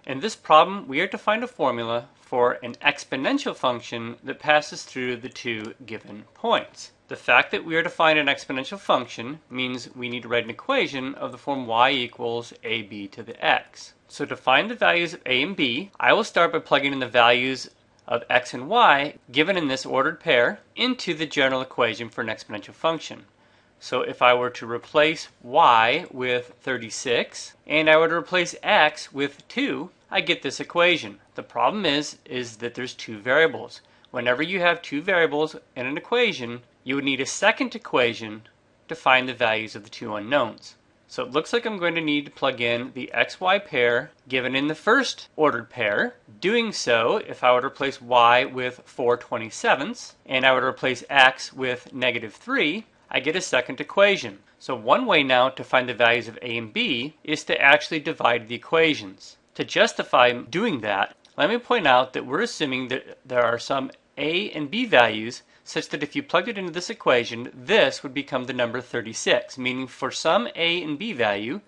In this problem, we are to find a formula for an exponential function that passes through the two given points. The fact that we are to find an exponential function means we need to write an equation of the form y equals ab to the x. So to find the values of a and b, I will start by plugging in the values of x and y, given in this ordered pair, into the general equation for an exponential function. So if I were to replace y with 36 and I were to replace x with 2, I get this equation. The problem is that there's two variables. Whenever you have two variables in an equation, you would need a second equation to find the values of the two unknowns. So it looks like I'm going to need to plug in the xy pair given in the first ordered pair. Doing so, if I were to replace y with 4/27 and I were to replace x with -3, I get a second equation. So one way now to find the values of a and b is to actually divide the equations. To justify doing that, let me point out that we're assuming that there are some a and b values such that if you plugged it into this equation, this would become the number 36, meaning for some a and b value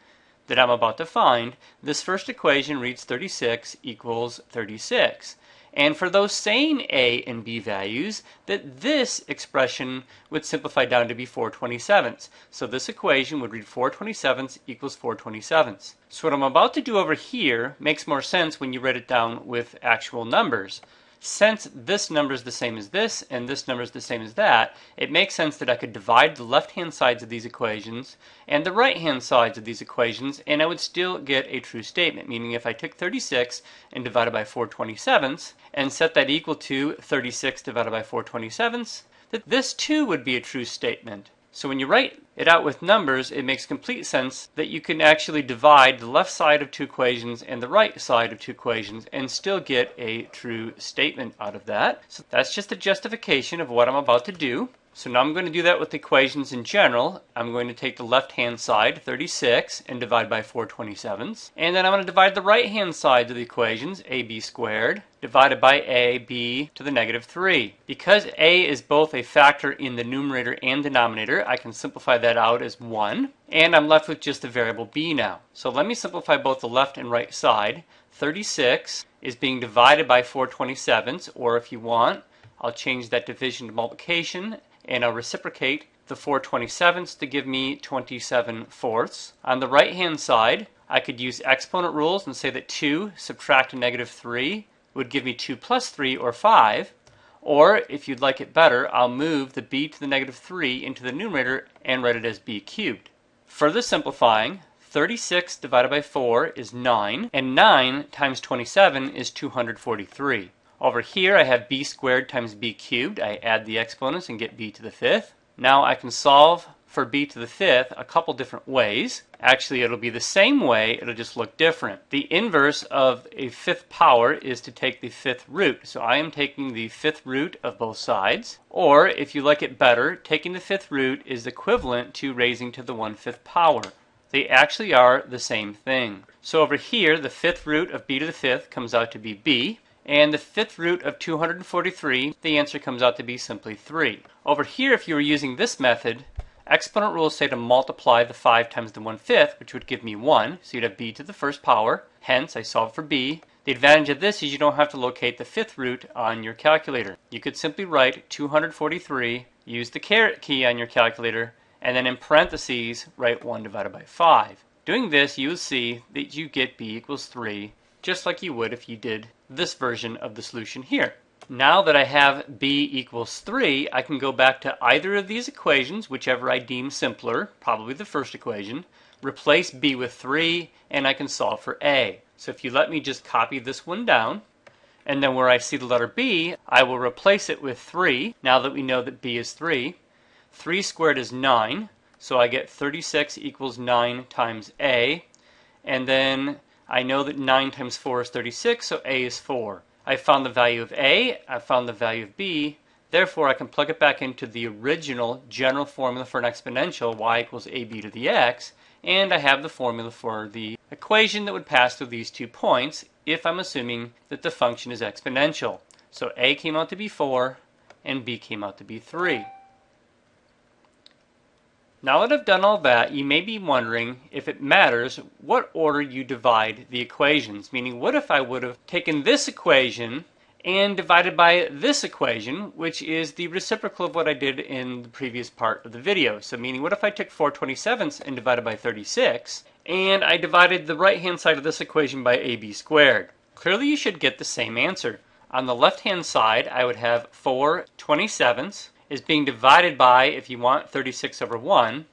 that I'm about to find, this first equation reads 36 equals 36. And for those same a and b values, that this expression would simplify down to be 4/27. So this equation would read 4/27 equals 4/27. So what I'm about to do over here makes more sense when you write it down with actual numbers. Since this number is the same as this and this number is the same as that, it makes sense that I could divide the left-hand sides of these equations and the right-hand sides of these equations, and I would still get a true statement, meaning if I took 36 and divided by 4/27 and set that equal to 36 divided by 4/27, that this too would be a true statement. So when you write it out with numbers, it makes complete sense that you can actually divide the left side of two equations and the right side of two equations and still get a true statement out of that. So that's just a justification of what I'm about to do. So now I'm going to do that with equations in general. I'm going to take the left-hand side, 36, and divide by 4/27. And then I'm going to divide the right-hand side of the equations, ab squared, divided by ab to the -3. Because a is both a factor in the numerator and denominator, I can simplify that out as 1. And I'm left with just the variable b now. So let me simplify both the left and right side. 36 is being divided by 4/27, or if you want, I'll change that division to multiplication, and I'll reciprocate the 4/27 to give me 27/4. On the right hand side, I could use exponent rules and say that 2 subtract a -3 would give me 2 plus 3, or 5. Or if you'd like it better, I'll move the b to the -3 into the numerator and write it as b cubed. Further simplifying, 36 divided by 4 is 9, and 9 times 27 is 243. Over here I have b squared times b cubed. I add the exponents and get b to the 5th. Now I can solve for b to the 5th a couple different ways. Actually, it'll be the same way, it'll just look different. The inverse of a 5th power is to take the 5th root. So I am taking the 5th root of both sides. Or, if you like it better, taking the 5th root is equivalent to raising to the 1/5 power. They actually are the same thing. So over here, the 5th root of b to the 5th comes out to be b. And the 5th root of 243, the answer comes out to be simply 3. Over here, if you were using this method, exponent rules say to multiply the 5 times the 1/5, which would give me 1. So you'd have b to the 1st power. Hence, I solve for b. The advantage of this is you don't have to locate the 5th root on your calculator. You could simply write 243, use the caret key on your calculator, and then in parentheses, write 1 divided by 5. Doing this, you will see that you get b equals 3, just like you would if you did this version of the solution here. Now that I have b equals 3, I can go back to either of these equations, whichever I deem simpler, probably the first equation, replace b with 3, and I can solve for a. So if you let me just copy this one down, and then where I see the letter b, I will replace it with 3, now that we know that b is 3. 3 squared is 9, so I get 36 equals 9 times a, and then I know that 9 times 4 is 36, so a is 4. I found the value of a, I found the value of b, therefore I can plug it back into the original general formula for an exponential, y equals ab to the x, and I have the formula for the equation that would pass through these 2 points if I'm assuming that the function is exponential. So a came out to be 4, and b came out to be 3. Now that I've done all that, you may be wondering if it matters what order you divide the equations. Meaning, what if I would have taken this equation and divided by this equation, which is the reciprocal of what I did in the previous part of the video. So meaning, what if I took 4/27 and divided by 36, and I divided the right-hand side of this equation by ab squared? Clearly, you should get the same answer. On the left-hand side, I would have 4/27 is being divided by, if you want, 36 over 1.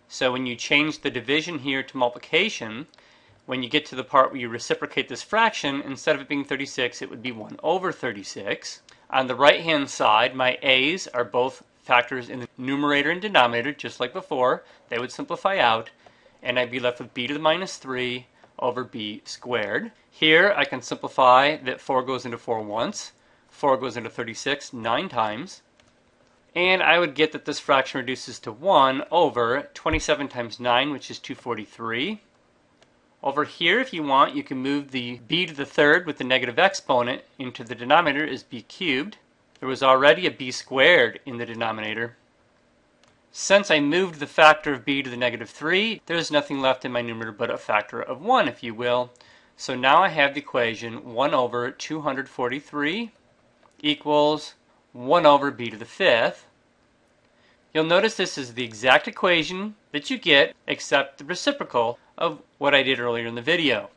So when you change the division here to multiplication, when you get to the part where you reciprocate this fraction, instead of it being 36, it would be 1 over 36. On the right-hand side, my a's are both factors in the numerator and denominator, just like before. They would simplify out, and I'd be left with b to the minus 3 over b squared. Here, I can simplify that 4 goes into 4 once, 4 goes into 36 9 times, and I would get that this fraction reduces to 1 over 27 times 9, which is 243. Over here, if you want, you can move the b to the third with the negative exponent into the denominator as b cubed. There was already a b squared in the denominator. Since I moved the factor of b to the negative 3, there's nothing left in my numerator but a factor of 1, if you will. So now I have the equation 1 over 243 equals 1 over b to the fifth. You'll notice this is the exact equation that you get, except the reciprocal of what I did earlier in the video.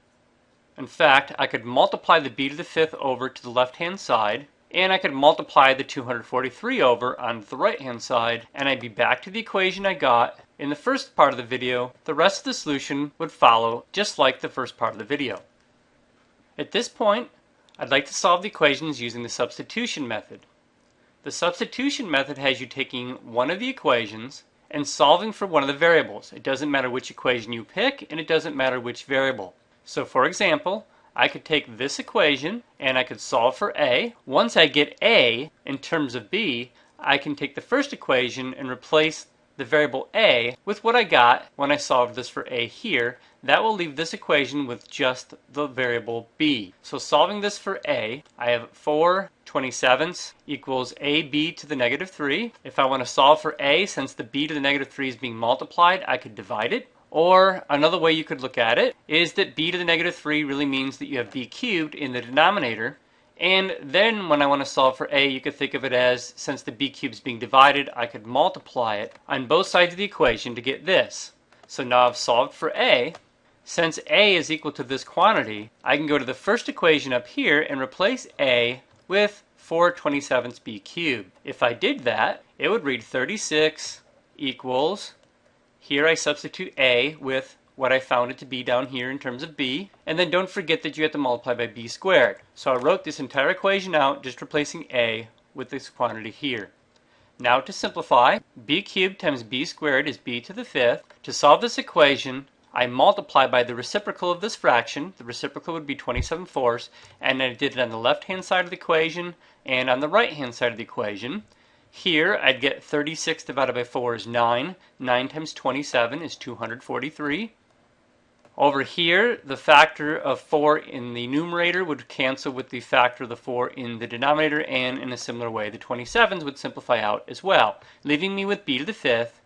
In fact, I could multiply the b to the fifth over to the left-hand side, and I could multiply the 243 over on the right-hand side, and I'd be back to the equation I got in the first part of the video. The rest of the solution would follow just like the first part of the video. At this point, I'd like to solve the equations using the substitution method. The substitution method has you taking one of the equations and solving for one of the variables. It doesn't matter which equation you pick, and it doesn't matter which variable. So for example, I could take this equation and I could solve for a. Once I get a in terms of b, I can take the first equation and replace the variable a with what I got when I solved this for a here. That will leave this equation with just the variable b. So solving this for a, I have 4/27 equals ab to the negative 3. If I want to solve for a, since the b to the negative 3 is being multiplied, I could divide it. Or another way you could look at it is that b to the negative 3 really means that you have b cubed in the denominator. And then when I want to solve for a, you could think of it as, since the b cubed is being divided, I could multiply it on both sides of the equation to get this. So now I've solved for a. Since a is equal to this quantity, I can go to the first equation up here and replace a with 4/27 b cubed. If I did that, it would read 36 equals, here I substitute a with what I found it to be down here in terms of b, and then don't forget that you have to multiply by b squared. So I wrote this entire equation out, just replacing a with this quantity here. Now to simplify, b cubed times b squared is b to the fifth. To solve this equation, I multiply by the reciprocal of this fraction. The reciprocal would be 27/4, and I did it on the left-hand side of the equation and on the right-hand side of the equation. Here, I'd get 36 divided by 4 is 9. 9 times 27 is 243. Over here, the factor of 4 in the numerator would cancel with the factor of the 4 in the denominator, and in a similar way, the 27s would simplify out as well, leaving me with b to the fifth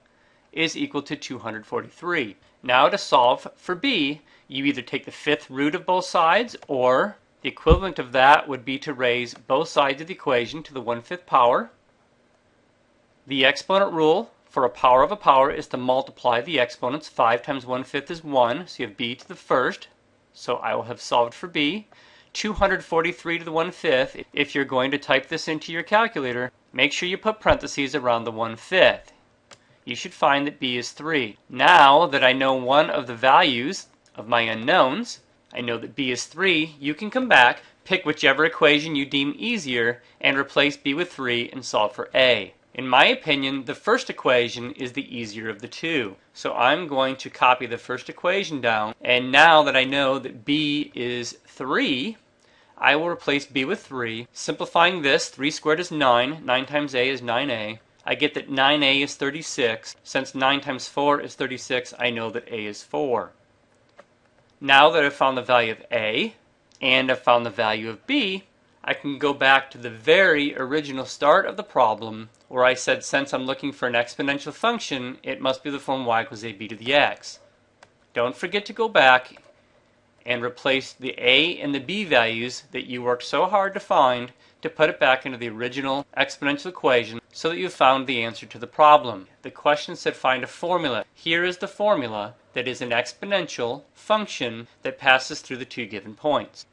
is equal to 243. Now to solve for b, you either take the fifth root of both sides, or the equivalent of that would be to raise both sides of the equation to the 1/5 power. The exponent rule for a power of a power is to multiply the exponents. 5 times 1/5 is 1, so you have b to the first. So I will have solved for b. 243 to the 1/5. If you're going to type this into your calculator, make sure you put parentheses around the 1/5. You should find that b is 3. Now that I know one of the values of my unknowns, I know that b is 3, you can come back, pick whichever equation you deem easier, and replace b with 3 and solve for a. In my opinion, the first equation is the easier of the two. So I'm going to copy the first equation down, and now that I know that b is 3, I will replace b with 3. Simplifying this, 3 squared is 9. 9 times a is 9a. I get that 9a is 36. Since 9 times 4 is 36, I know that a is 4. Now that I've found the value of a, and I've found the value of b, I can go back to the very original start of the problem where I said since I'm looking for an exponential function, it must be the form y equals ab to the x. Don't forget to go back and replace the a and the b values that you worked so hard to find to put it back into the original exponential equation so that you found the answer to the problem. The question said find a formula. Here is the formula that is an exponential function that passes through the two given points.